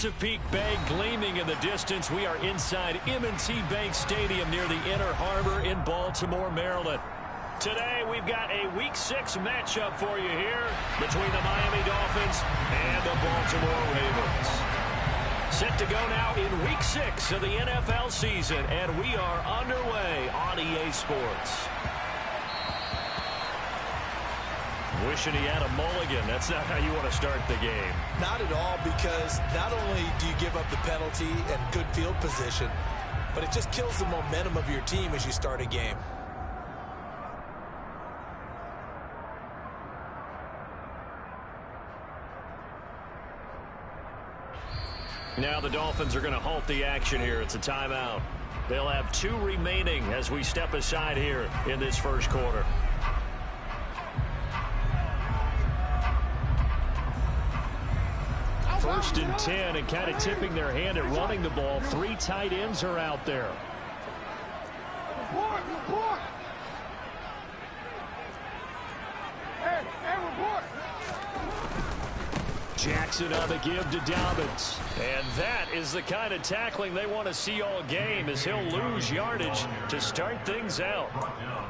Chesapeake Bay gleaming in the distance. We are inside M&T Bank Stadium near the Inner Harbor in Baltimore, Maryland. Today, we've got a Week 6 matchup for you here between the Miami Dolphins and the Baltimore Ravens. Set to go now in Week 6 of the NFL season, and we are underway on EA Sports. Wishing he had a mulligan. That's not how you want to start the game. Not at all, because not only do you give up the penalty and good field position, but it just kills the momentum of your team as you start a game. Now the Dolphins are going to halt the action here. It's a timeout. They'll have 2 remaining as we step aside here in this first quarter. First and 10, and kind of tipping their hand at running the ball. 3 tight ends are out there. Jackson on the give to Dobbins. And that is the kind of tackling they want to see all game, as he'll lose yardage to start things out.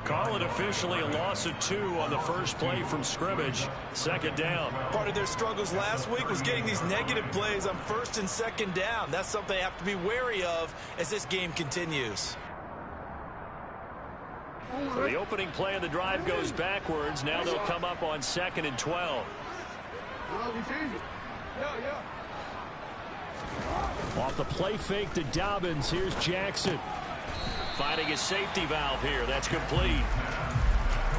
Call it officially a loss of 2 on the first play from scrimmage. Second down. Part of their struggles last week was getting these negative plays on first and second down. That's something they have to be wary of as this game continues. So the opening play of the drive goes backwards. Now they'll come up on 2nd and 12. Off the play fake to Dobbins. Here's Jackson. Finding his safety valve here. That's complete.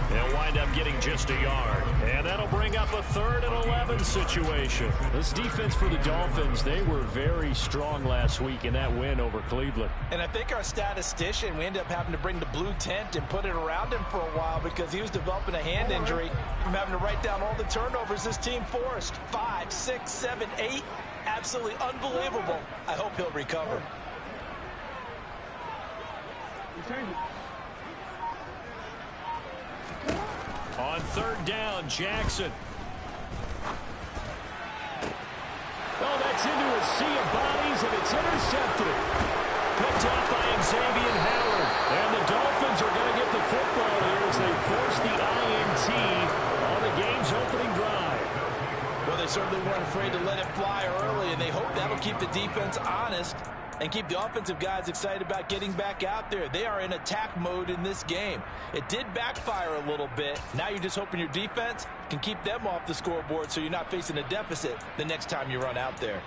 They'll wind up getting just a yard. And that'll bring up a 3rd and 11 situation. This defense for the Dolphins, they were very strong last week in that win over Cleveland. And I think our statistician, we ended up having to bring the blue tent and put it around him for a while because he was developing a hand injury from having to write down all the turnovers this team forced. 5, 6, 7, 8. Absolutely unbelievable. I hope he'll recover. On 3rd down, Jackson. Oh, that's into a sea of bodies, and it's intercepted. Picked off by Xavier Howard. And the Dolphins are going to get the football here as they force the INT on the game's opening drive. Well, they certainly weren't afraid to let it fly early, and they hope that'll keep the defense honest and keep the offensive guys excited about getting back out there. They are in attack mode in this game. It did backfire a little bit. Now you're just hoping your defense can keep them off the scoreboard so you're not facing a deficit the next time you run out there.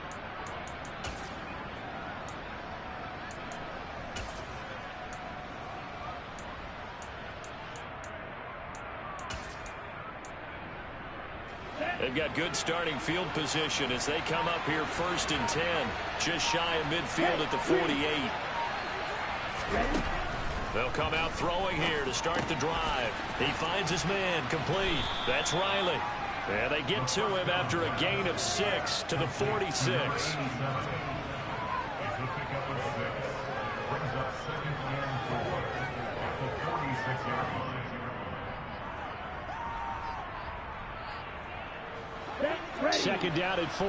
They've got good starting field position as they come up here 1st and 10, just shy of midfield at the 48. They'll come out throwing here to start the drive. He finds his man complete. That's Riley. And they get to him after a gain of 6 to the 46. Second down at 4.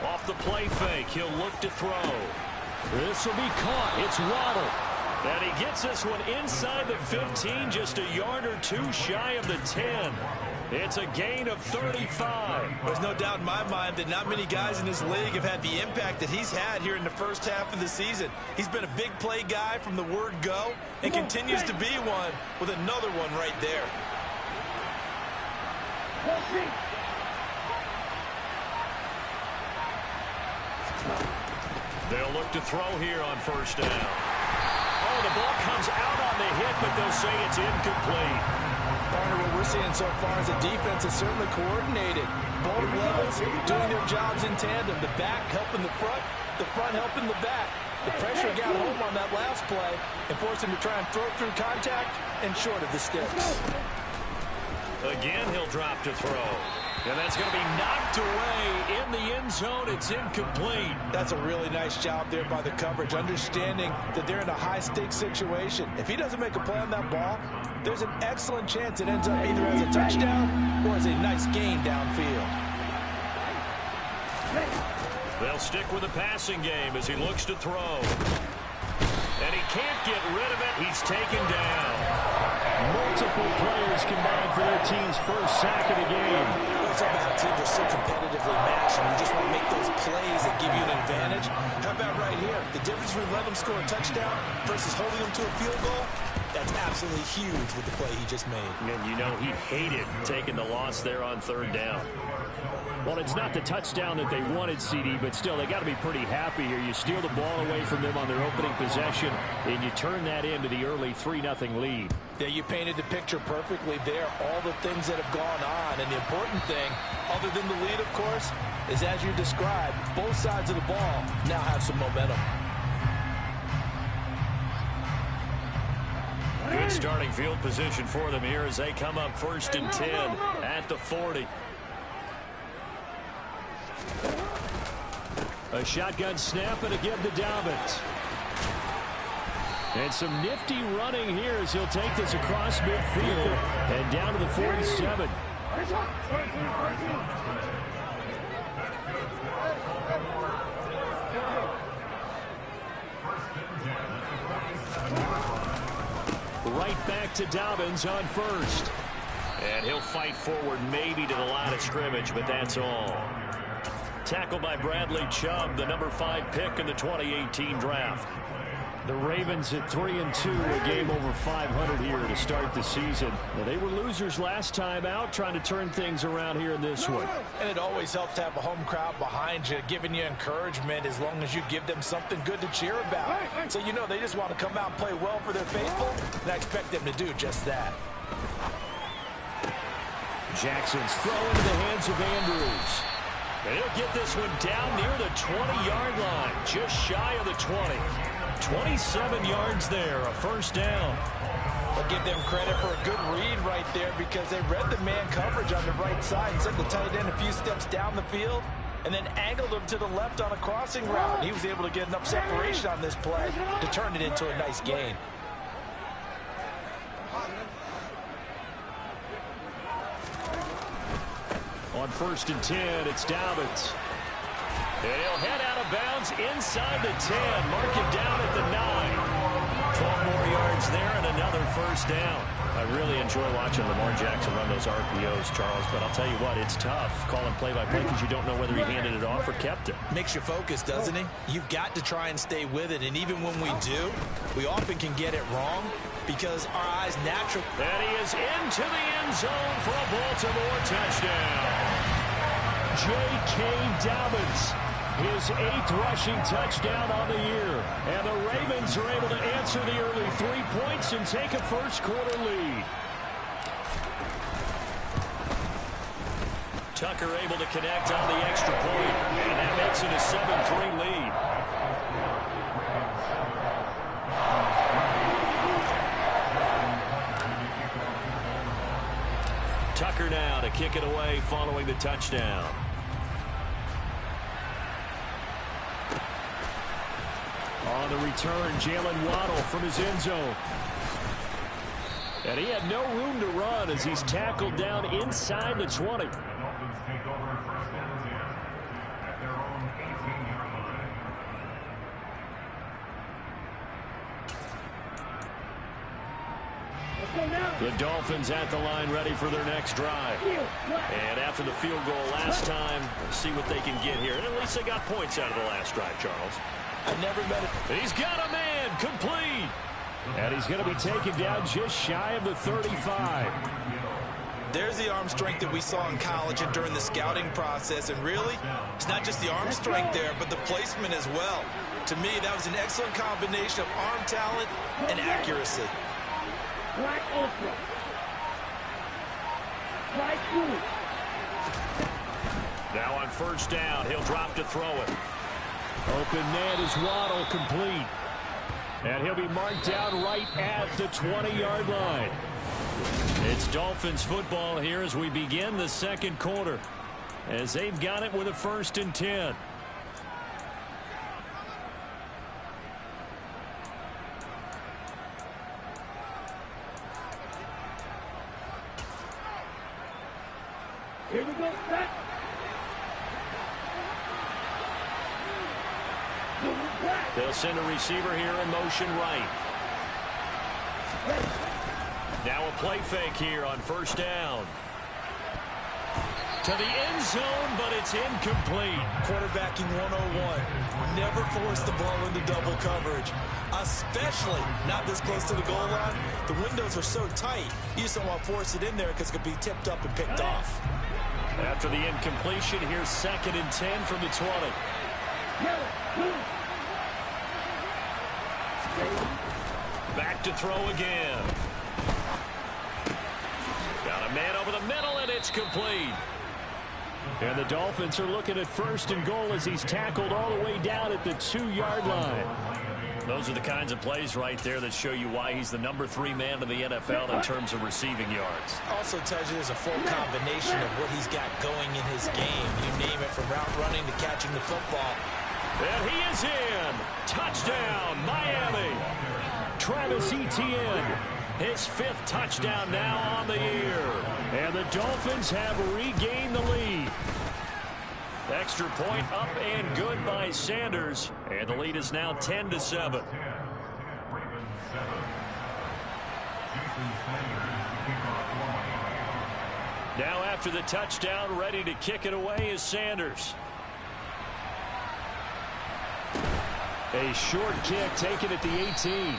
Off the play fake, he'll look to throw. This will be caught. It's Waddle. And he gets this one inside the 15, just a yard or 2 shy of the 10. It's a gain of 35. There's no doubt in my mind that not many guys in this league have had the impact that he's had here in the first half of the season. He's been a big play guy from the word go and continues to be one with another one right there. They'll look to throw here on 1st down. Oh, the ball comes out on the hit, but they'll say it's incomplete. Partner, what we're seeing so far is the defense is certainly coordinated. Both levels doing their jobs in tandem. The back helping the front helping the back. The pressure got home on that last play and forced him to try and throw through contact and short of the sticks. Again, he'll drop to throw. And that's going to be knocked away in the end zone. It's incomplete. That's a really nice job there by the coverage, understanding that they're in a high-stakes situation. If he doesn't make a play on that ball, there's an excellent chance it ends up either as a touchdown or as a nice gain downfield. They'll stick with the passing game as he looks to throw. And he can't get rid of it. He's taken down. Multiple players combined for their team's first sack of the game. It's about how teams are so competitively matched, and you just want to make those plays that give you an advantage. How about right here? The difference between letting them score a touchdown versus holding them to a field goal, that's absolutely huge with the play he just made. And you know he hated taking the loss there on third down. Well, it's not the touchdown that they wanted, CD, but still, they got to be pretty happy here. You steal the ball away from them on their opening possession, and you turn that into the early 3-0 lead. Yeah, you painted the picture perfectly there, all the things that have gone on. And the important thing, other than the lead, of course, is as you described, both sides of the ball now have some momentum. Good starting field position for them here as they come up 1st and 10 at the 40. A shotgun snap and again to Dobbins. And some nifty running here as he'll take this across midfield and down to the 47. Right back to Dobbins on 1st. And he'll fight forward maybe to the line of scrimmage, but that's all. Tackled by Bradley Chubb, the number 5 pick in the 2018 draft. The Ravens at 3-2, a game over 500 here to start the season. Well, they were losers last time out, trying to turn things around here in this one. And it always helps to have a home crowd behind you, giving you encouragement as long as you give them something good to cheer about. So you know they just want to come out and play well for their faithful, and I expect them to do just that. Jackson's throw into the hands of Andrews. And he'll get this one down near the 20-yard line, just shy of the 20. 27 yards there, a 1st down. I'll give them credit for a good read right there because they read the man coverage on the right side and sent the tight end a few steps down the field and then angled him to the left on a crossing route. And he was able to get enough separation on this play to turn it into a nice gain. On 1st and 10, it's Dobbins. And he'll head out of bounds inside the 10. Mark him down at the 9. 12 more yards there and another 1st down. I really enjoy watching Lamar Jackson run those RPOs, Charles, but I'll tell you what, it's tough calling play-by-play because you don't know whether he handed it off or kept it. Makes you focus, doesn't he? You've got to try and stay with it, and even when we do, we often can get it wrong because our eyes naturally... And he is into the end zone for a Baltimore touchdown. J.K. Dobbins, his 8th rushing touchdown on the year. And the Ravens are able to answer the early 3 points and take a 1st quarter lead. Tucker able to connect on the extra point, and that makes it a 7-3 lead. Tucker now to kick it away following the touchdown. On the return, Jalen Waddle from his end zone. And he had no room to run as he's tackled down inside the 20. The Dolphins at the line ready for their next drive. And after the field goal last time, we'll see what they can get here. And at least they got points out of the last drive, Charles. I never met it. He's got a man complete. And he's going to be taken down just shy of the 35. There's the arm strength that we saw in college and during the scouting process. And really, it's not just the arm strength there, but the placement as well. To me, that was an excellent combination of arm talent and accuracy. Now on 1st down, he'll drop to throw it. Open man is Waddle, complete. And he'll be marked down right at the 20-yard line. It's Dolphins football here as we begin the second quarter, as they've got it with a 1st and 10. Here we go, set. They'll send a receiver here in motion right. Now a play fake here on 1st down. To the end zone, but it's incomplete. Quarterbacking 101. Never force the ball into double coverage, especially not this close to the goal line. The windows are so tight, you just don't want to force it in there because it could be tipped up and picked off. After the incompletion, here's 2nd and 10 from the 20. Back to throw again. Got a man over the middle, and it's complete. And the Dolphins are looking at 1st and goal as he's tackled all the way down at the 2-yard line. Those are the kinds of plays right there that show you why he's the number 3 man in the NFL in terms of receiving yards. Also tells you there's a full combination of what he's got going in his game. You name it, from route running to catching the football. And he is in. Touchdown, Miami. Travis Etienne, his 5th touchdown now on the year. And the Dolphins have regained the lead. Extra point up and good by Sanders. And the lead is now 10-7. Now after the touchdown, ready to kick it away is Sanders. A short kick taken at the 18.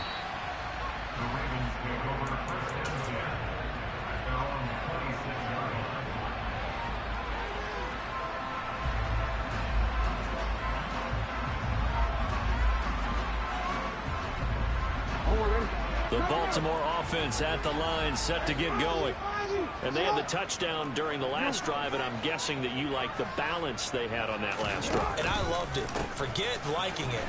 The Baltimore offense at the line, set to get going. And they had the touchdown during the last drive, and I'm guessing that you like the balance they had on that last drive. And I loved it. Forget liking it.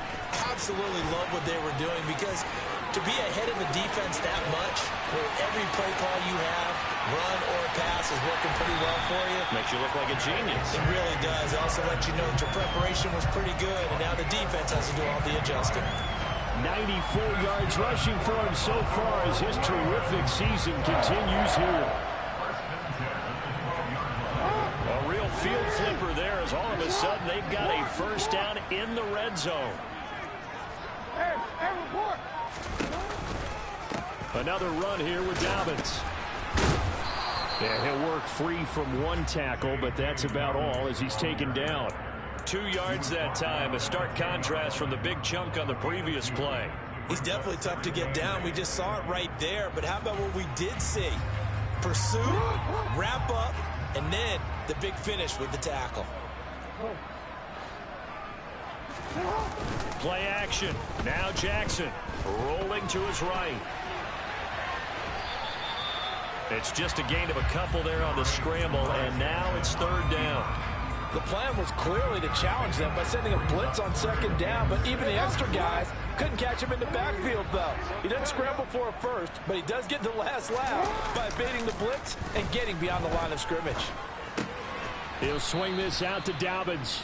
Absolutely love what they were doing, because to be ahead of a defense that much, where every play call you have, run or pass, is working pretty well for you. Makes you look like a genius. It really does. It also lets you know that your preparation was pretty good, and now the defense has to do all the adjusting. 94 yards rushing for him so far as his terrific season continues here. A real field flipper there, as all of a sudden they've got a 1st down in the red zone. Another run here with Dobbins. Yeah, he'll work free from 1 tackle, but that's about all as he's taken down. 2 yards that time, a stark contrast from the big chunk on the previous play. He's definitely tough to get down. We just saw it right there, but how about what we did see? Pursuit, wrap up, and then the big finish with the tackle. Play action. Now Jackson rolling to his right. It's just a gain of a couple there on the scramble, and now it's 3rd down. The plan was clearly to challenge them by sending a blitz on 2nd down, but even the extra guys couldn't catch him in the backfield, though. He doesn't scramble for a first, but he does get the last laugh by evading the blitz and getting beyond the line of scrimmage. He'll swing this out to Dobbins.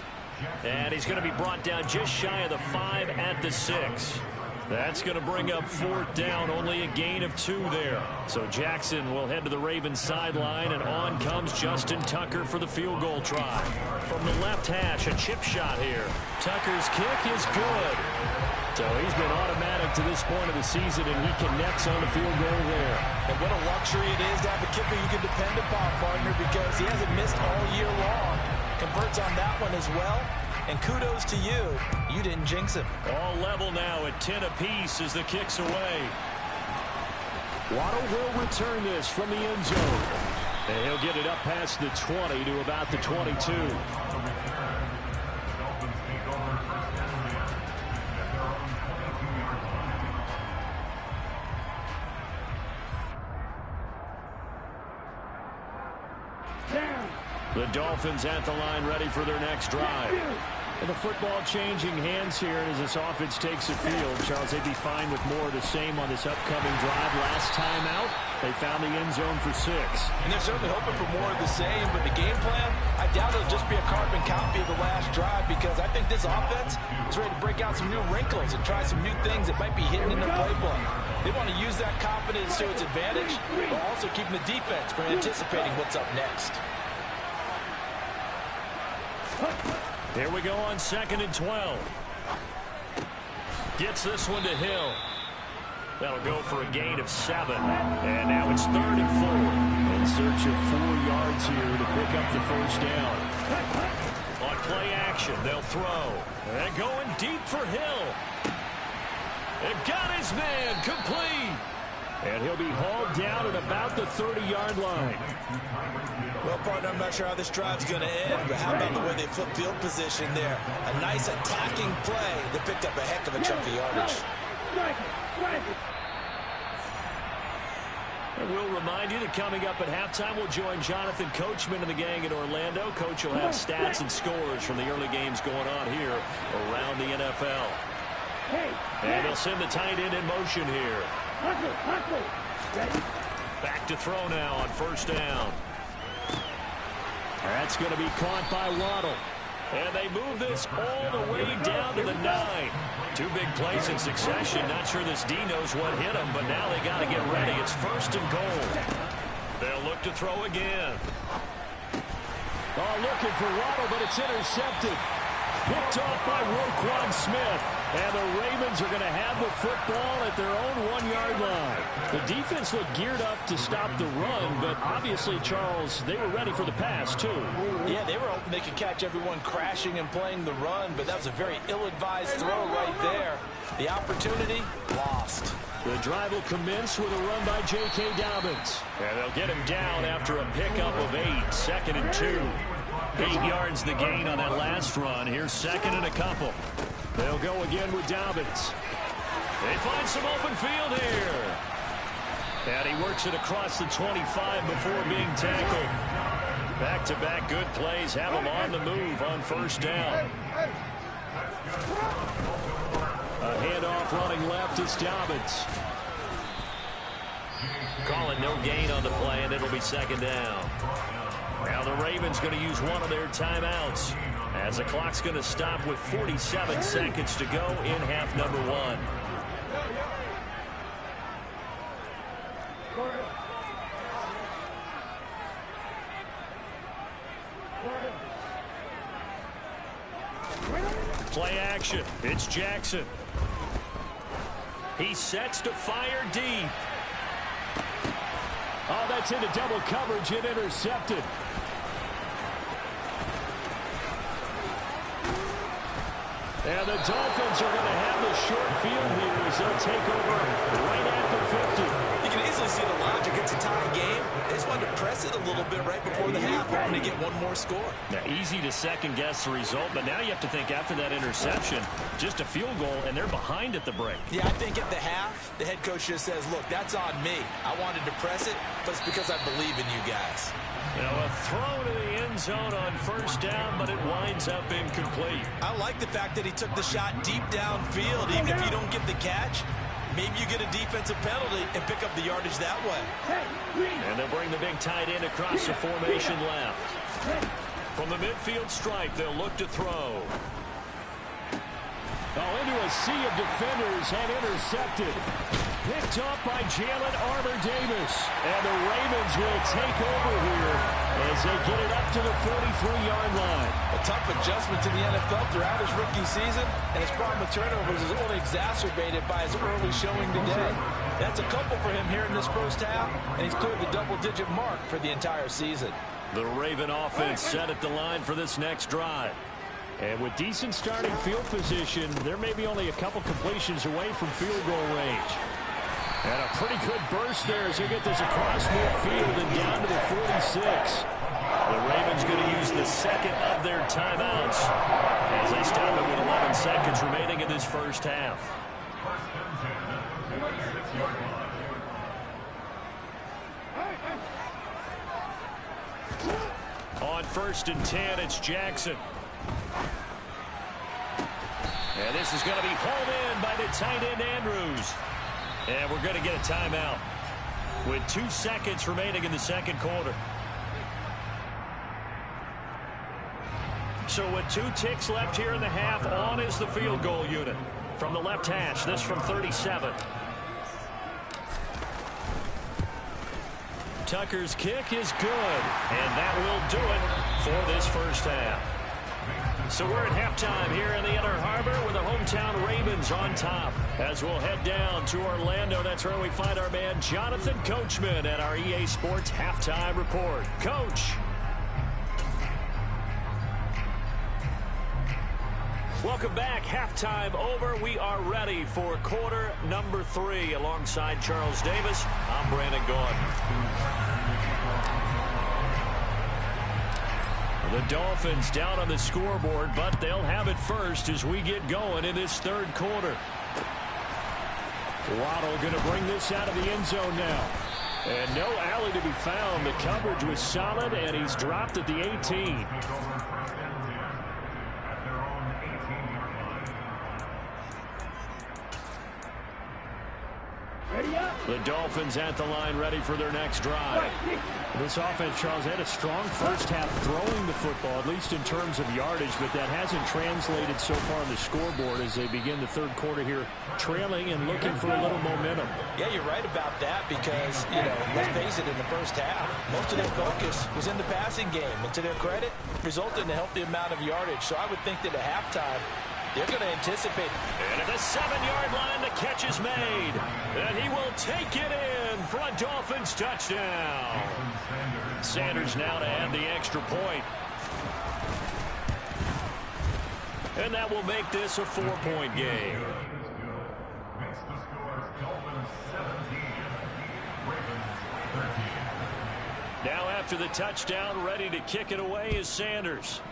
And he's going to be brought down just shy of the 5 at the 6. That's going to bring up 4th down, only a gain of 2 there. So Jackson will head to the Ravens sideline, and on comes Justin Tucker for the field goal try. From the left hash, a chip shot here. Tucker's kick is good. So he's been automatic to this point of the season, and he connects on the field goal there. And what a luxury it is to have a kicker you can depend upon, partner, because he hasn't missed all year long. Converts on that one as well. And kudos to you. You didn't jinx him. All level now at 10 apiece as the kick's away. Waddle will return this from the end zone. And he'll get it up past the 20 to about the 22. The Dolphins at the line, ready for their next drive. And the football changing hands here as this offense takes the field. Charles, they'd be fine with more of the same on this upcoming drive. Last time out, they found the end zone for 6. And they're certainly hoping for more of the same, but the game plan, I doubt it'll just be a carbon copy of the last drive, because I think this offense is ready to break out some new wrinkles and try some new things that might be hidden in their playbook. They want to use that confidence to its advantage, but also keeping the defense from anticipating what's up next. Here we go on 2nd and 12. Gets this one to Hill. That'll go for a gain of 7. And now it's 3rd and 4. In search of 4 yards here to pick up the first down. On play action, they'll throw. And going deep for Hill. And got his man complete. And he'll be hauled down at about the 30-yard line. Well, partner, I'm not sure how this drive's going to end, but how about the way they flip field position there? A nice attacking play that picked up a heck of a chunk of yardage. And we'll remind you that coming up at halftime, we'll join Jonathan Coachman and the gang in Orlando. Coach will have stats and scores from the early games going on here around the NFL. And they'll send the tight end in motion here. Back to throw now on 1st down. That's going to be caught by Waddle. And they move this all the way down to the 9. 2 big plays in succession. Not sure this D knows what hit him, but now they got to get ready. It's 1st and goal. They'll look to throw again. Oh, looking for Waddle, but it's intercepted. Picked off by Roquan Smith. And the Ravens are going to have the football at their own 1-yard line. The defense looked geared up to stop the run, but obviously, Charles, they were ready for the pass, too. Yeah, they were hoping they could catch everyone crashing and playing the run, but that was a very ill-advised throw right there. The opportunity, lost. The drive will commence with a run by J.K. Dobbins. And they'll get him down after a pickup of 8, 2nd and 2. 8 yards the gain on that last run. Here's 2nd and a couple. They'll go again with Dobbins. They find some open field here. And he works it across the 25 before being tackled. Back-to-back good plays have him on the move on 1st down. A handoff running left is Dobbins. Calling no gain on the play, and it'll be 2nd down. Now the Ravens going to use one of their timeouts, as the clock's going to stop with 47 seconds to go in half number 1. Play action. It's Jackson. He sets to fire deep. Oh, that's into double coverage and intercepted. And the Dolphins are going to have the short field here as they'll take over right at the 50. You can easily see the logic. It's a tie game. They just wanted to press it a little bit right before the half, hoping to get one more score. Now, easy to second-guess the result, but now you have to think after that interception, just a field goal, and they're behind at the break. Yeah, I think at the half, the head coach just says, look, that's on me. I wanted to press it, but it's because I believe in you guys. You know, a throw to the end zone on 1st down, but it winds up incomplete. I like the fact that he took the shot deep downfield. Even if you don't get the catch, maybe you get a defensive penalty and pick up the yardage that way. And they'll bring the big tight end across the formation left. From the midfield stripe, they'll look to throw. Oh, into a sea of defenders and intercepted. Picked up by Jalen Armour-Davis. And the Ravens will take over here as they get it up to the 43-yard line. A tough adjustment to the NFL throughout his rookie season, and his problem with turnovers is only exacerbated by his early showing today. That's a couple for him here in this first half, and he's cleared the double-digit mark for the entire season. The Raven offense set at the line for this next drive. And with decent starting field position, there may be only a couple completions away from field goal range. And a pretty good burst there as they get this across midfield and down to the 46. The Ravens going to use the 2nd of their timeouts as they stop it with 11 seconds remaining in this first half. On 1st and 10, it's Jackson. And this is going to be hauled in by the tight end, Andrews. And we're going to get a timeout with 2 seconds remaining in the second quarter. So with 2 ticks left here in the half, on is the field goal unit. From the left hash, this from 37. Tucker's kick is good, and that will do it for this first half. So we're at halftime here in the Inner Harbor with the hometown Ravens on top. As we'll head down to Orlando, that's where we find our man Jonathan Coachman at our EA Sports Halftime Report. Coach. Welcome back. Halftime over. We are ready for quarter number 3. Alongside Charles Davis, I'm Brandon Gaudin. The Dolphins down on the scoreboard, but they'll have it first as we get going in this third quarter. Waddle going to bring this out of the end zone now. And no alley to be found. The coverage was solid, and he's dropped at the 18. The Dolphins at the line ready for their next drive. This offense, Charles, had a strong first half throwing the football, at least in terms of yardage, but that hasn't translated so far on the scoreboard as they begin the third quarter here, trailing and looking for a little momentum. Yeah, you're right about that because, let's face it, in the first half, most of their focus was in the passing game. And to their credit, resulted in a healthy amount of yardage. So I would think that at halftime, they're going to anticipate. And at the 7-yard line, the catch is made. And he will take it in for a Dolphins touchdown. Sanders now to add the extra point. And that will make this a 4-point game. Now after the touchdown, ready to kick it away is Sanders.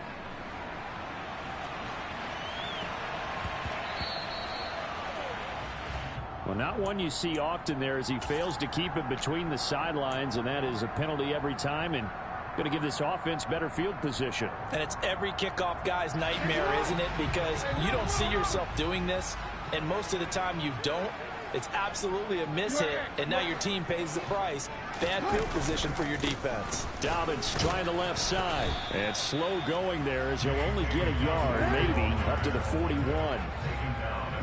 Well, not one you see often there as he fails to keep it between the sidelines, and that is a penalty every time and going to give this offense better field position. And it's every kickoff guy's nightmare, isn't it? Because you don't see yourself doing this, and most of the time you don't. It's absolutely a mishit, and now your team pays the price. Bad field position for your defense. Dobbins trying the left side. And slow going there as he'll only get a yard, maybe, up to the 41.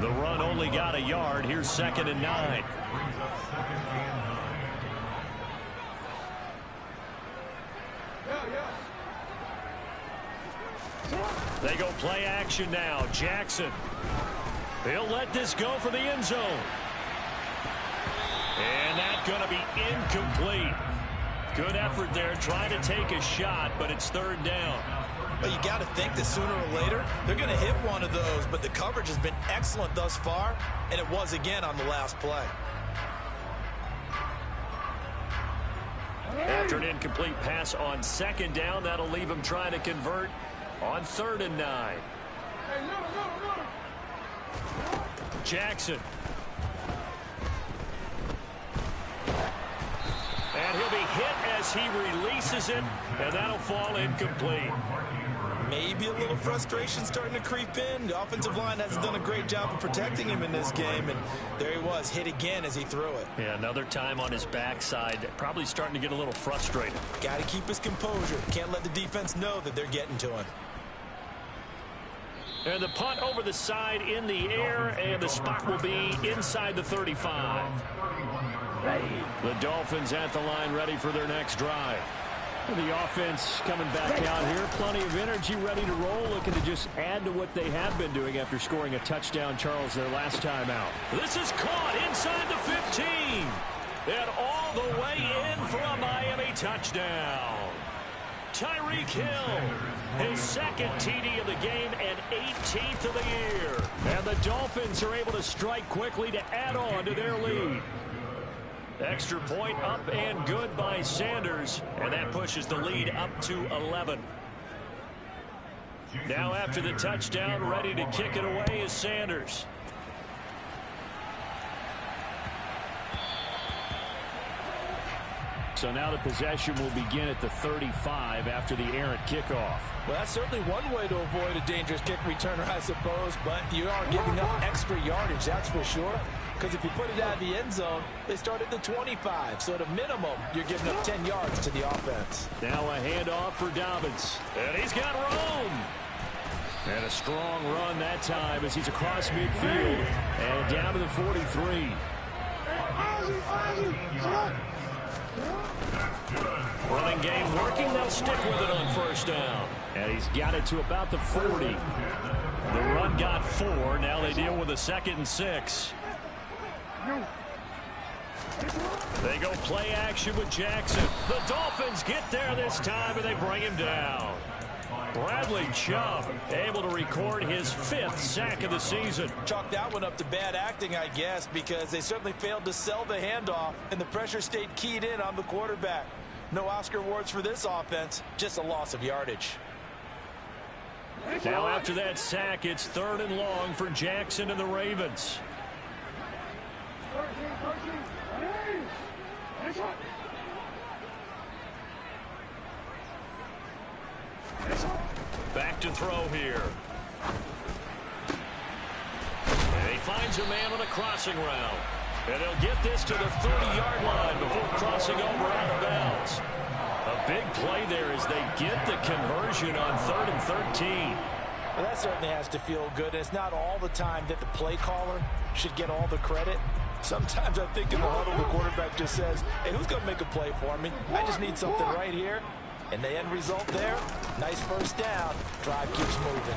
The run only got a yard. Here's 2nd and 9. They go play action now. Jackson. He'll let this go for the end zone. And that's going to be incomplete. Good effort there trying to take a shot, but it's 3rd down. But you got to think that sooner or later, they're going to hit one of those. But the coverage has been excellent thus far, and it was again on the last play. After an incomplete pass on 2nd down, that'll leave him trying to convert on 3rd and 9. Jackson. And he'll be hit as he releases it, and that'll fall incomplete. Maybe a little frustration starting to creep in. The offensive line hasn't done a great job of protecting him in this game, and there he was, hit again as he threw it. Yeah, another time on his backside, probably starting to get a little frustrated. Got to keep his composure. Can't let the defense know that they're getting to him. And the punt over the side in the air, and the spot will be inside the 35. The Dolphins at the line ready for their next drive. The offense coming back out here. Plenty of energy, ready to roll, looking to just add to what they have been doing after scoring a touchdown, Charles, their last time out. This is caught inside the 15. And all the way in for a Miami touchdown. Tyreek Hill, his 2nd TD of the game and 18th of the year. And the Dolphins are able to strike quickly to add on to their lead. Extra point up and good by Sanders, and that pushes the lead up to 11. Now after the touchdown, ready to kick it away is Sanders. So now the possession will begin at the 35 after the errant kickoff. Well, that's certainly one way to avoid a dangerous kick returner, I suppose, but you are giving up extra yardage, that's for sure. Because if you put it out of the end zone, they start at the 25. So at a minimum, you're giving up 10 yards to the offense. Now a handoff for Dobbins. And he's got room. And a strong run that time as he's across midfield and down to the 43. Running game working. They'll stick with it on first down. And he's got it to about the 40. The run got 4. Now they deal with a 2nd and 6. They go play action with Jackson. The Dolphins get there this time, and they bring him down. Bradley Chubb able to record his 5th sack of the season. Chalk that one up to bad acting, I guess, because they certainly failed to sell the handoff, and the pressure stayed keyed in on the quarterback. No Oscar awards for this offense, just a loss of yardage. Now after that sack, it's 3rd and long for Jackson and the Ravens. Back to throw here. And he finds a man on a crossing route. And he'll get this to the 30-yard line before crossing over out of bounds. A big play there as they get the conversion on 3rd and 13. Well, that certainly has to feel good. It's not all the time that the play caller should get all the credit. Sometimes I think in the huddle, the quarterback just says, hey, who's going to make a play for me? I just need something right here. And the end result there, nice first down. Drive keeps moving.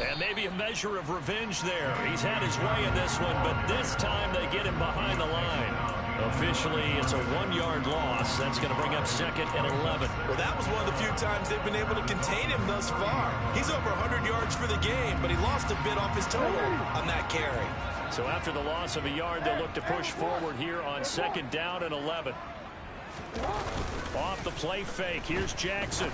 And maybe a measure of revenge there. He's had his way in this one, but this time they get him behind the line. Officially, it's a 1-yard loss. That's going to bring up 2nd and 11. Well, that was one of the few times they've been able to contain him thus far. He's over 100 yards for the game, but he lost a bit off his total on that carry. So after the loss of a yard, they'll look to push forward here on 2nd down and 11. Off the play fake. Here's Jackson.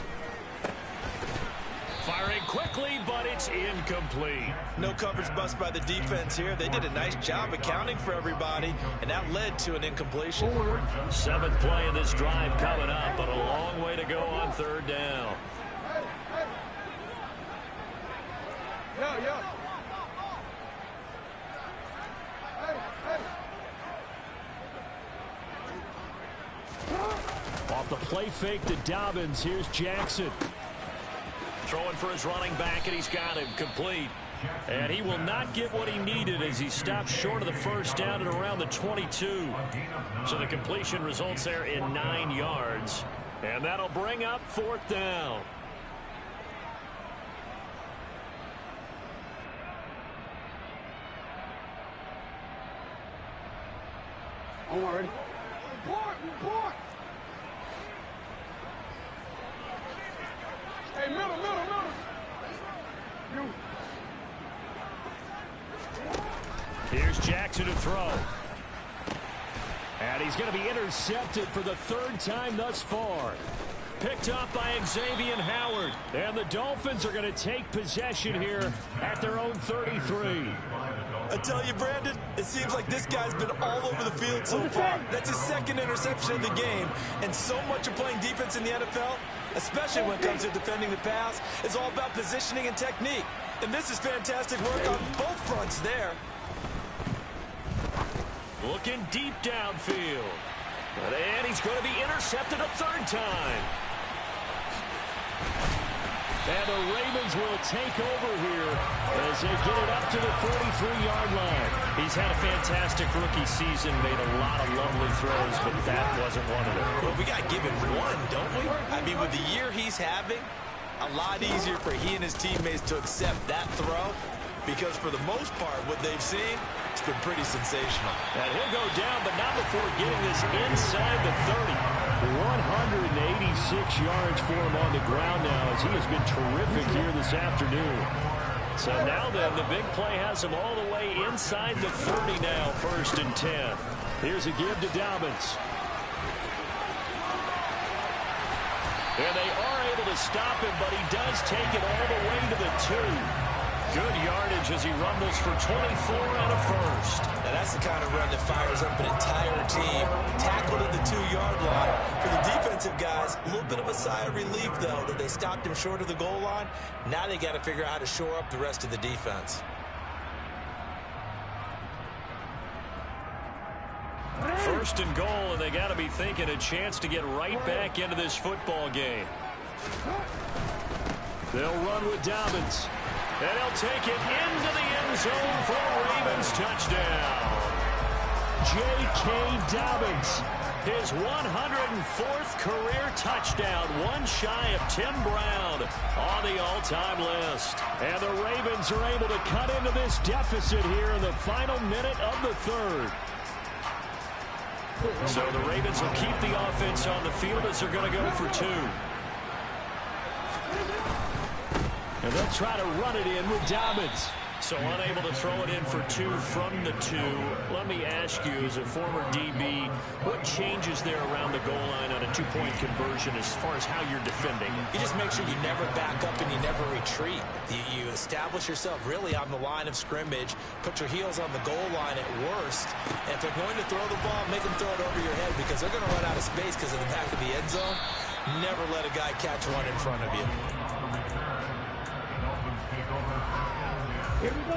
Firing quickly, but it's incomplete. No coverage bust by the defense here. They did a nice job accounting for everybody, and that led to an incompletion. 7th play of this drive coming up, but a long way to go on 3rd down. Off the play fake to Dobbins. Here's Jackson. Throwing for his running back, and he's got him complete. And he will not get what he needed as he stops short of the first down at around the 22. So the completion results there in 9 yards. And that'll bring up 4th down. I'm already. Report! Hey, middle. Here's Jackson to throw. And he's going to be intercepted for the 3rd time thus far. Picked up by Xavier Howard. And the Dolphins are going to take possession here at their own 33. I tell you, Brandon, it seems like this guy's been all over the field so far. That's his 2nd interception of the game. And so much of playing defense in the NFL, especially when it comes to defending the pass, is all about positioning and technique. And this is fantastic work on both fronts there. Looking deep downfield. And he's going to be intercepted a 3rd time. And the Ravens will take over here as they get it up to the 43-yard line. He's had a fantastic rookie season, made a lot of lovely throws, but that wasn't one of them. Well, we got to give him one, don't we? I mean, with the year he's having, a lot easier for he and his teammates to accept that throw, because for the most part, what they've seen, it's been pretty sensational. And he'll go down, but not before getting this inside the 30. 186 yards for him on the ground now as he has been terrific here this afternoon. So now then, the big play has him all the way inside the 30 now, 1st and 10. Here's a give to Dobbins. And they are able to stop him, but he does take it all the way to the 2. Good yardage as he rumbles for 24 and a first. Now that's the kind of run that fires up an entire team. Tackled at the 2-yard line. For the defensive guys, a little bit of a sigh of relief, though, that they stopped him short of the goal line. Now they got to figure out how to shore up the rest of the defense. First and goal, and they got to be thinking a chance to get right back into this football game. They'll run with Dobbins. And he'll take it into the end zone for a Ravens touchdown. J.K. Dobbins, his 104th career touchdown, one shy of Tim Brown on the all-time list. And the Ravens are able to cut into this deficit here in the final minute of the third. So the Ravens will keep the offense on the field as they're going to go for two. And they'll try to run it in with Dobbins. So unable to throw it in for two from the two. Let me ask you, as a former DB, what changes there around the goal line on a two-point conversion as far as how you're defending? You just make sure you never back up and you never retreat. You establish yourself really on the line of scrimmage, put your heels on the goal line at worst, and if they're going to throw the ball, make them throw it over your head because they're going to run out of space because of the back of the end zone. Never let a guy catch one in front of you.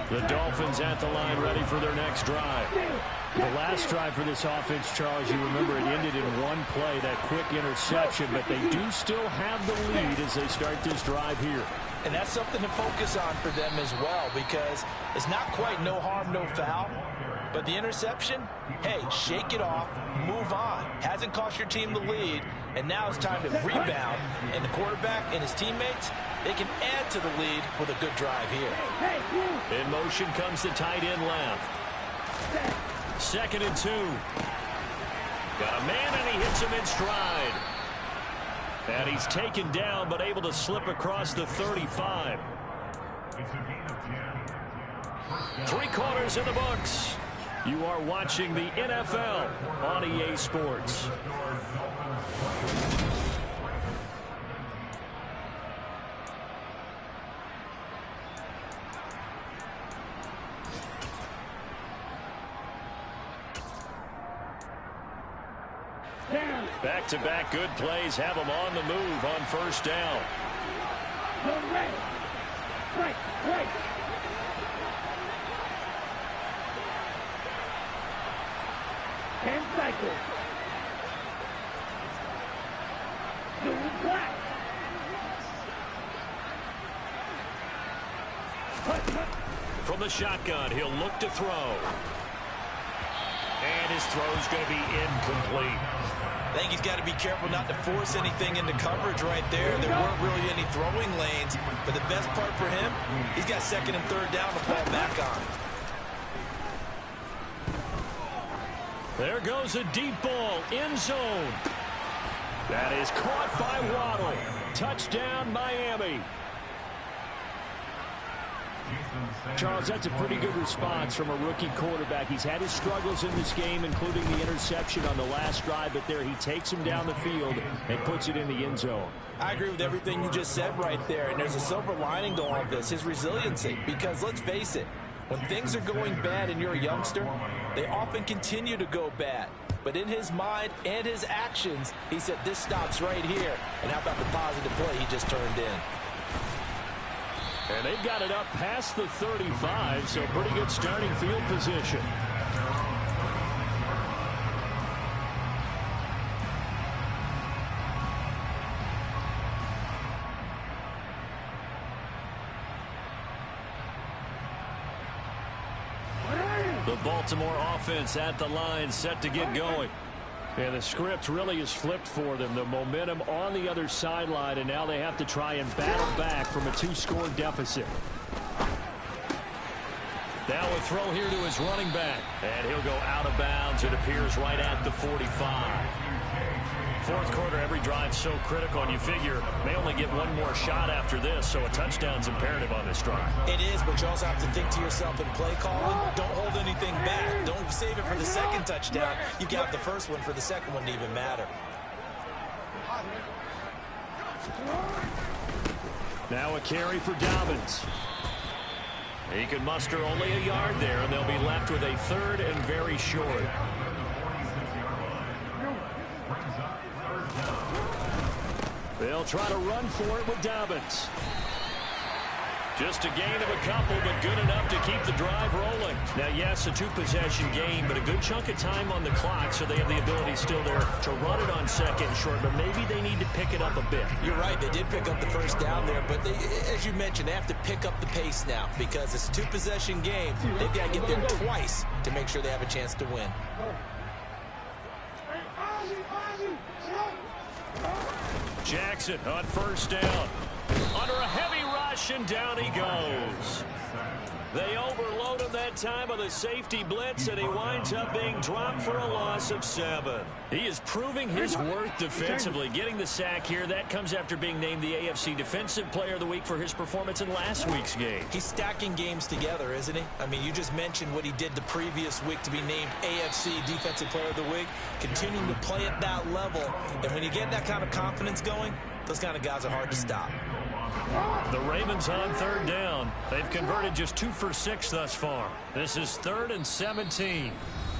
The Dolphins at the line ready for their next drive. The last drive for this offense, Charles, you remember it ended in one play, that quick interception, but they do still have the lead as they start this drive here. And that's something to focus on for them as well because it's not quite no harm, no foul. But the interception, hey, shake it off, move on. Hasn't cost your team the lead, and now it's time to rebound. And the quarterback and his teammates, they can add to the lead with a good drive here. In motion comes the tight end left. 2nd and 2. Got a man, and he hits him in stride. And he's taken down, but able to slip across the 35. 3 quarters in the books. You are watching the NFL on EA Sports. Back-to-back good plays have them on the move on first down. Right. And cycle. Black. From the shotgun, he'll look to throw. And his throw's going to be incomplete. I think he's got to be careful not to force anything into coverage right there. There weren't really any throwing lanes, but the best part for him, he's got 2nd and 3rd down to fall back on. There goes a deep ball, end zone. That is caught by Waddle. Touchdown, Miami. Charles, that's a pretty good response from a rookie quarterback. He's had his struggles in this game, including the interception on the last drive, but there he takes him down the field and puts it in the end zone. I agree with everything you just said right there, and there's a silver lining to all of this, his resiliency, because let's face it, when things are going bad and you're a youngster, they often continue to go bad. But in his mind and his actions, he said, this stops right here. And how about the positive play he just turned in? And they've got it up past the 35, so pretty good starting field position. The Baltimore offense at the line, set to get going. And the script really is flipped for them. The momentum on the other sideline, and now they have to try and battle back from a 2-score deficit. Now a throw here to his running back. And he'll go out of bounds. It appears right at the 45. Fourth quarter, every drive so critical, and you figure they only get one more shot after this, so a touchdown's imperative on this drive. It is, but you also have to think to yourself in play calling, don't hold anything back. Don't save it for the second touchdown. You got the first one for the second one to even matter. Now a carry for Dobbins. He can muster only a yard there, and they'll be left with a third and very short. They'll try to run for it with Dobbins. Just a gain of a couple, but good enough to keep the drive rolling. Now, yes, a two-possession game, but a good chunk of time on the clock, so they have the ability still there to run it on second and short, but maybe they need to pick it up a bit. You're right. They did pick up the first down there, but as you mentioned, they have to pick up the pace now because it's a two-possession game. They've got to get there twice to make sure they have a chance to win. Jackson on first down. Under a heavy rush, and down he goes. They overload him that time with a safety blitz, and he winds up being dropped for a loss of 7. He is proving his worth defensively. Getting the sack here, that comes after being named the AFC Defensive Player of the Week for his performance in last week's game. He's stacking games together, isn't he? I mean, you just mentioned what he did the previous week to be named AFC Defensive Player of the Week. Continuing to play at that level, and when you get that kind of confidence going, those kind of guys are hard to stop. The Ravens on third down. They've converted just 2 for 6 thus far. This is 3rd and 17.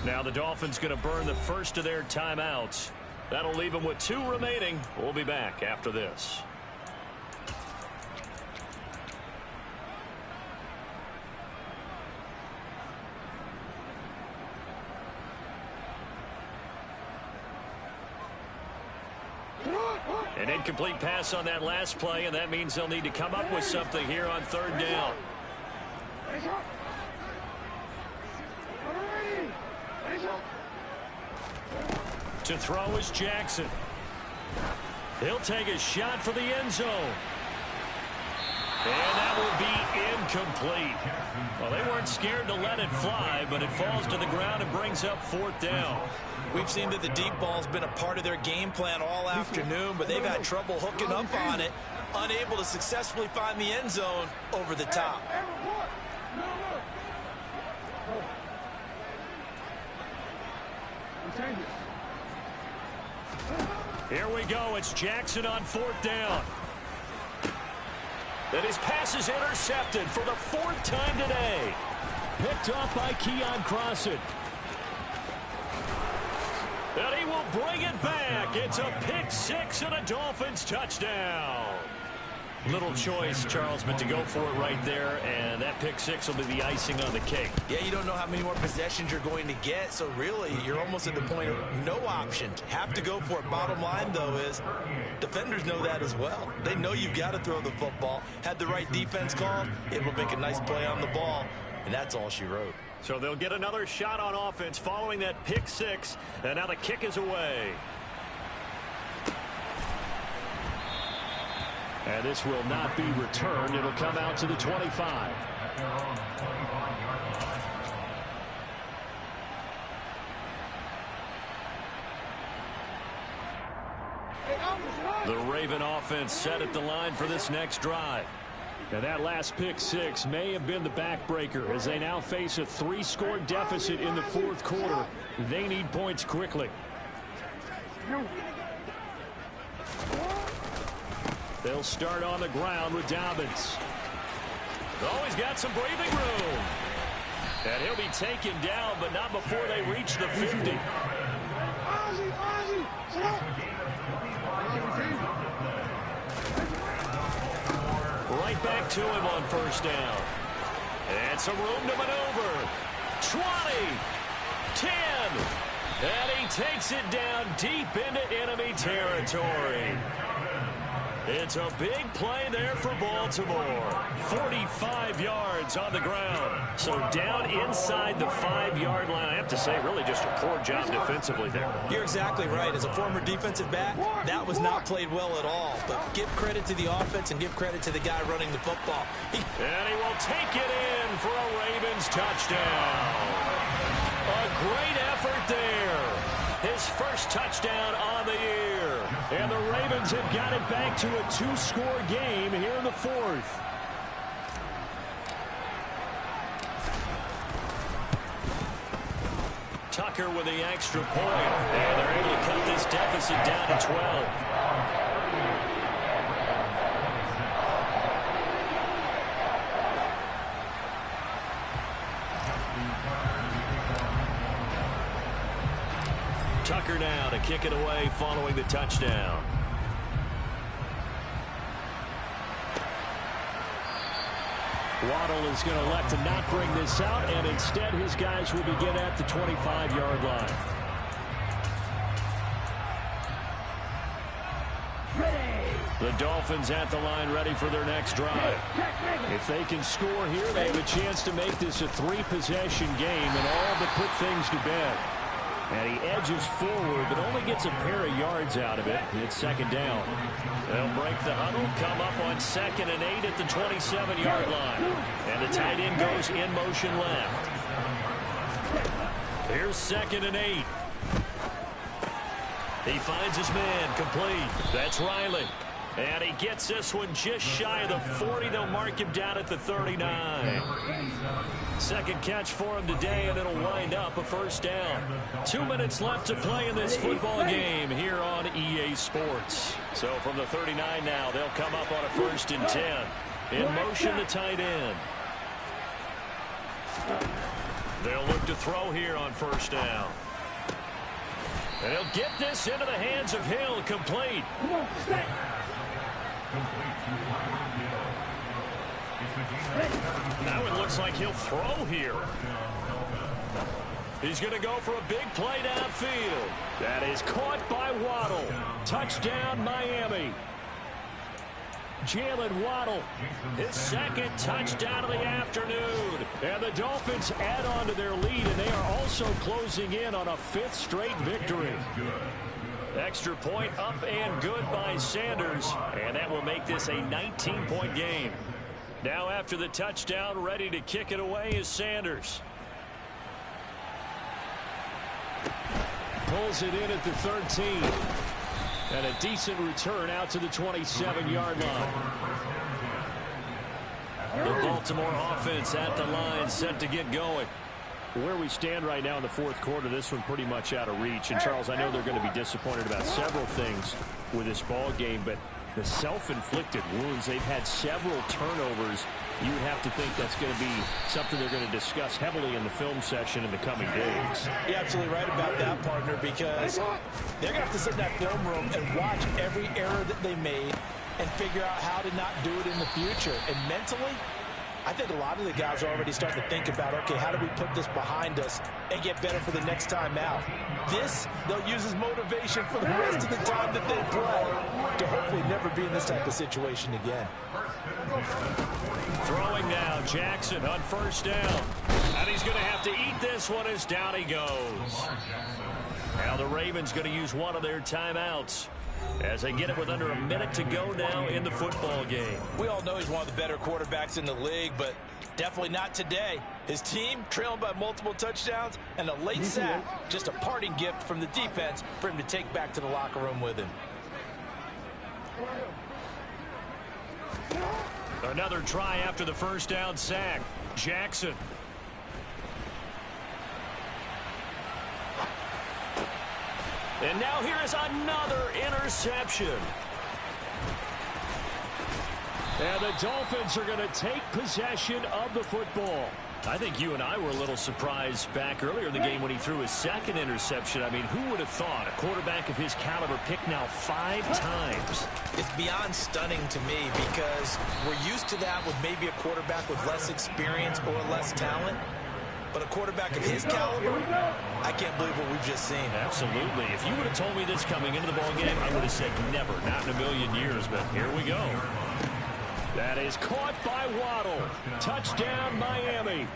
Now the Dolphins going to burn the first of their timeouts. That'll leave them with 2 remaining. We'll be back after this. An incomplete pass on that last play, and that means they'll need to come up with something here on third down. To throw is Jackson. He'll take a shot for the end zone. And that will be incomplete. Well, they weren't scared to let it fly, but it falls to the ground and brings up 4th down. We've seen that the deep ball's been a part of their game plan all afternoon, but they've had trouble hooking up on it, unable to successfully find the end zone over the top. Here we go. It's Jackson on 4th down. And his pass is intercepted for the 4th time today. Picked off by Keon Crossan. And he will bring it back. It's a pick 6 and a Dolphins touchdown. Little choice, Charles, but to go for it right there, and that pick 6 will be the icing on the cake. Yeah, you don't know how many more possessions you're going to get, so really you're almost at the point of no options. Have to go for it. Bottom line, though, is defenders know that as well. They know you've got to throw the football. Had the right defense called, it will make a nice play on the ball, and that's all she wrote. So they'll get another shot on offense following that pick 6, and now the kick is away. And this will not be returned. It'll come out to the 25. The Raven offense set at the line for this next drive. Now that last pick 6 may have been the backbreaker as they now face a 3-score deficit in the 4th quarter. They need points quickly. They'll start on the ground with Dobbins. Oh, he's got some breathing room. And he'll be taken down, but not before they reach the 50. Right back to him on first down. And some room to maneuver. 20, 10, and he takes it down deep into enemy territory. It's a big play there for Baltimore. 45 yards on the ground. So down inside the 5-yard line. I have to say, really just a poor job defensively there. You're exactly right. As a former defensive back, that was not played well at all. But give credit to the offense and give credit to the guy running the football. And he will take it in for a Ravens touchdown. A great effort there. His first touchdown on the year. And the Ravens have got it back to a 2-score game here in the 4th. Tucker with the extra point. And they're able to cut this deficit down to 12. Tucker now to kick it away following the touchdown. Waddle is going to elect to not bring this out, and instead his guys will begin at the 25-yard line. The Dolphins at the line ready for their next drive. If they can score here, they have a chance to make this a 3-possession game and all but put things to bed. And he edges forward, but only gets a pair of yards out of it. It's second down. They'll break the huddle, come up on 2nd and 8 at the 27-yard line. And the tight end goes in motion left. Here's 2nd and 8. He finds his man complete. That's Riley. And he gets this one just shy of the 40. They'll mark him down at the 39. Second catch for him today, and it'll wind up a first down. 2 minutes left to play in this football game here on EA Sports. So from the 39 now, they'll come up on a 1st and 10. In motion, the tight end. They'll look to throw here on first down. And he'll get this into the hands of Hill, complete. Now it looks like he'll throw here. He's going to go for a big play downfield. That is caught by Waddle. Touchdown, Miami. Jalen Waddle, his second touchdown of the afternoon. And the Dolphins add on to their lead, and they are also closing in on a 5th straight victory. Extra point up and good by Sanders, and that will make this a 19-point game. Now after the touchdown, ready to kick it away is Sanders. Pulls it in at the 13. And a decent return out to the 27-yard line. The Baltimore offense at the line, set to get going. Where we stand right now in the 4th quarter, this one pretty much out of reach. And, Charles, I know they're going to be disappointed about several things with this ball game, but the self-inflicted wounds, they've had several turnovers. You would have to think that's going to be something they're going to discuss heavily in the film session in the coming days. You're absolutely right about that, partner, because they're going to have to sit in that film room and watch every error that they made and figure out how to not do it in the future. And mentally, I think a lot of the guys are already starting to think about, okay, how do we put this behind us and get better for the next time out? This, they'll use as motivation for the rest of the time that they play to hopefully never be in this type of situation again. Throwing now, Jackson on first down. And he's going to have to eat this one as down he goes. Now the Ravens going to use one of their timeouts as they get it with under a minute to go now in the football game. We all know he's one of the better quarterbacks in the league, but definitely not today. His team trailing by multiple touchdowns, and a late sack, just a parting gift from the defense for him to take back to the locker room with him. Another try after the first down sack. Jackson. And now here is another interception. And the Dolphins are going to take possession of the football. I think you and I were a little surprised back earlier in the game when he threw his second interception. I mean, who would have thought a quarterback of his caliber picked now 5 times? It's beyond stunning to me because we're used to that with maybe a quarterback with less experience or less talent. But a quarterback of his caliber, I can't believe what we've just seen. Absolutely. If you would have told me this coming into the ballgame, I would have said never, not in a million years. But here we go. That is caught by Waddle. Touchdown, Miami.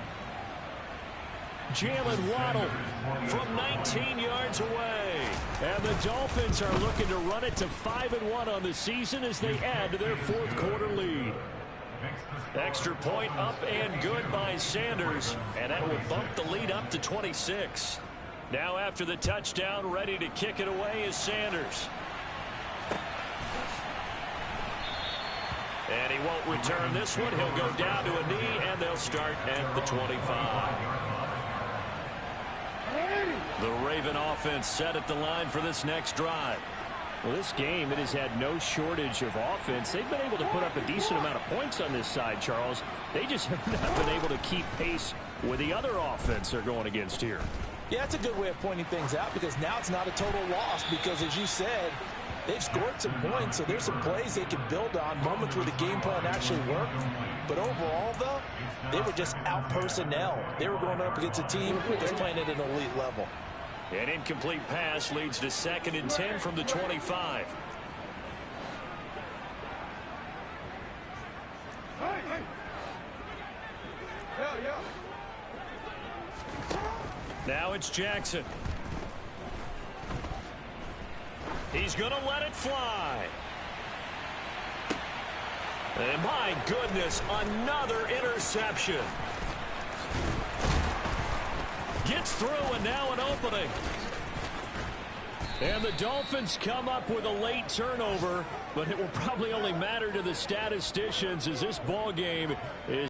Jalen Waddle from 19 yards away. And the Dolphins are looking to run it to 5-1 on the season as they add to their 4th quarter lead. Extra point up and good by Sanders, and that will bump the lead up to 26. Now after the touchdown, ready to kick it away is Sanders. And he won't return this one. He'll go down to a knee, and they'll start at the 25. The Raven offense set at the line for this next drive. Well, this game, it has had no shortage of offense. They've been able to put up a decent amount of points on this side, Charles. They just have not been able to keep pace with the other offense they're going against here. Yeah, that's a good way of pointing things out, because now it's not a total loss, because as you said, they've scored some points, so there's some plays they can build on, moments where the game plan actually worked. But overall, though, they were just out-personnel. They were going up against a team that's playing at an elite level. An incomplete pass leads to 2nd and 10 from the 25. Now it's Jackson. He's going to let it fly. And my goodness, another interception. Gets through, and now an opening. And the Dolphins come up with a late turnover, but it will probably only matter to the statisticians as this ball game is